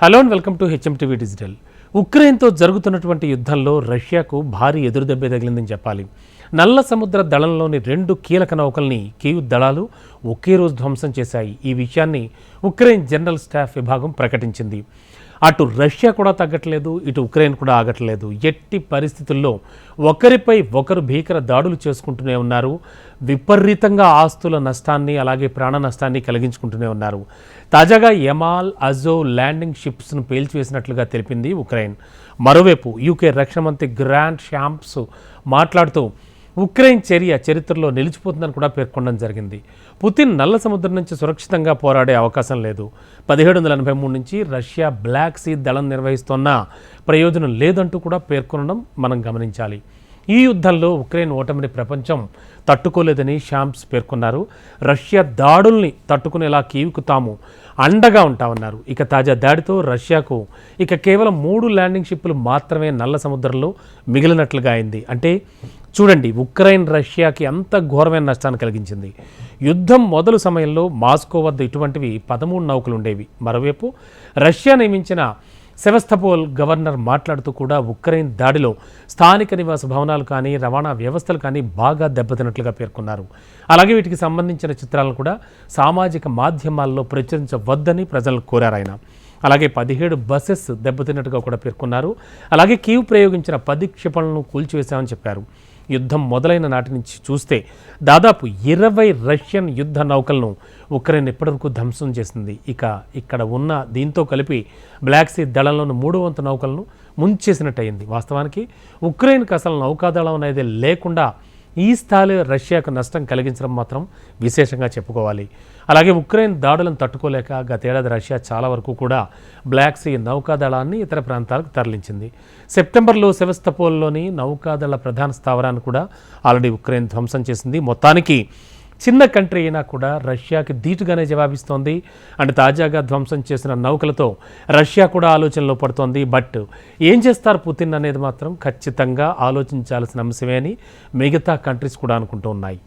Hello and welcome to HMTV digital. ఉక్రెయిన్తో జరుగుతున్నటువంటి యుద్ధంలో రష్యాకు భారీ ఎదురుదెబ్బే తగిలిందని చెప్పాలి. నల్ల సముద్ర దళంలోని 2 కీలక నౌకల్ని కీవ్ దళాలు ఒకే రోజు ధ్వంసం చేశాయి. ఈ విషయాన్ని ఉక్రెయిన్ జనరల్ స్టాఫ్ విభాగం ప్రకటించింది. అటు రష్యా కూడా తగ్గట్లేదు, ఇటు ఉక్రెయిన్ కూడా ఆగట్లేదు. ఎట్టి పరిస్థితుల్లో ఒకరిపై ఒకరు భీకర దాడులు చేసుకుంటూనే ఉన్నారు. విపరీతంగా ఆస్తుల నష్టాన్ని అలాగే ప్రాణ నష్టాన్ని కలిగించుకుంటూనే ఉన్నారు. తాజాగా యమాల్ అజో ల్యాండింగ్ షిప్స్ను పేల్చివేసినట్లుగా తెలిపింది ఉక్రెయిన్. మరోవైపు యూకే రక్షణ మంత్రి గ్రాంట్ షాంప్స్ మాట్లాడుతూ ఉక్రెయిన్ చరిత్రలో నిలిచిపోతుందని కూడా పేర్కొనడం జరిగింది. పుతిన్ నల్ల సముద్రం నుంచి సురక్షితంగా పోరాడే అవకాశం లేదు. 1783 నుంచి రష్యా బ్లాక్ సీ దళం నిర్వహిస్తున్న ప్రయోజనం లేదంటూ కూడా పేర్కొనడం మనం గమనించాలి. ఈ యుద్ధంలో ఉక్రెయిన్ ఓటమిని ప్రపంచం తట్టుకోలేదని షాంప్స్ పేర్కొన్నారు. రష్యా దాడుల్ని తట్టుకునేలా కీవ్కు తాము అండగా ఉంటామన్నారు. ఇక తాజా దాడితో రష్యాకు ఇక కేవలం 3 ల్యాండింగ్ షిప్పులు మాత్రమే నల్ల సముద్రంలో మిగిలినట్లుగా అయింది. అంటే చూడండి, ఉక్రెయిన్ రష్యాకి అంత ఘోరమైన నష్టాన్ని కలిగించింది. యుద్ధం మొదలు సమయంలో మాస్కో వద్ద ఇటువంటివి 13 నౌకలు ఉండేవి. మరోవైపు రష్యా నియమించిన సెవస్తోపోల్ గవర్నర్ మాట్లాడుతూ కూడా ఉక్రెయిన్ దాడిలో స్థానిక నివాస భవనాలు కానీ రవాణా వ్యవస్థలు కానీ బాగా దెబ్బతిన్నట్లుగా పేర్కొన్నారు. అలాగే వీటికి సంబంధించిన చిత్రాలను కూడా సామాజిక మాధ్యమాల్లో ప్రచురించవద్దని ప్రజలను కోరారు ఆయన. అలాగే 17 బసెస్ దెబ్బతిన్నట్టుగా కూడా పేర్కొన్నారు. అలాగే కీవ్ ప్రయోగించిన 10 క్షిపణులను కూల్చివేశామని చెప్పారు. యుద్ధం మొదలైన నాటి నుంచి చూస్తే దాదాపు 20 రష్యన్ యుద్ధ నౌకలను ఉక్రెయిన్ ఇప్పటివరకు ధ్వంసం చేసింది. ఇక్కడ ఉన్న దీంతో కలిపి బ్లాక్ సీ దళంలోని 3వ వంతు నౌకలను ముంచేసినట్టయింది. వాస్తవానికి ఉక్రెయిన్కి అసలు నౌకాదళం అనేది లేకుండా ఈ స్థాయిలో రష్యాకు నష్టం కలిగించడం మాత్రం విశేషంగా చెప్పుకోవాలి. అలాగే ఉక్రెయిన్ దాడులను తట్టుకోలేక గతేడాది రష్యా చాలా వరకు కూడా బ్లాక్ సీ నౌకాదళాన్ని ఇతర ప్రాంతాలకు తరలించింది. సెప్టెంబర్లో సెవస్తోపోల్లోని నౌకాదళ ప్రధాన స్థావరాన్ని కూడా ఆల్రెడీ ఉక్రెయిన్ ధ్వంసం చేసింది. మొత్తానికి చిన్న కంట్రీ అయినా కూడా రష్యాకి ధీటుగానే జవాబిస్తోంది. అండ్ తాజాగా ధ్వంసం చేసిన నౌకలతో రష్యా కూడా ఆలోచనలో పడుతోంది. బట్ ఏం చేస్తారు పుతిన్ అనేది మాత్రం ఖచ్చితంగా ఆలోచించాల్సిన అంశమే అని మిగతా కంట్రీస్ కూడా అనుకుంటూ ఉన్నాయి.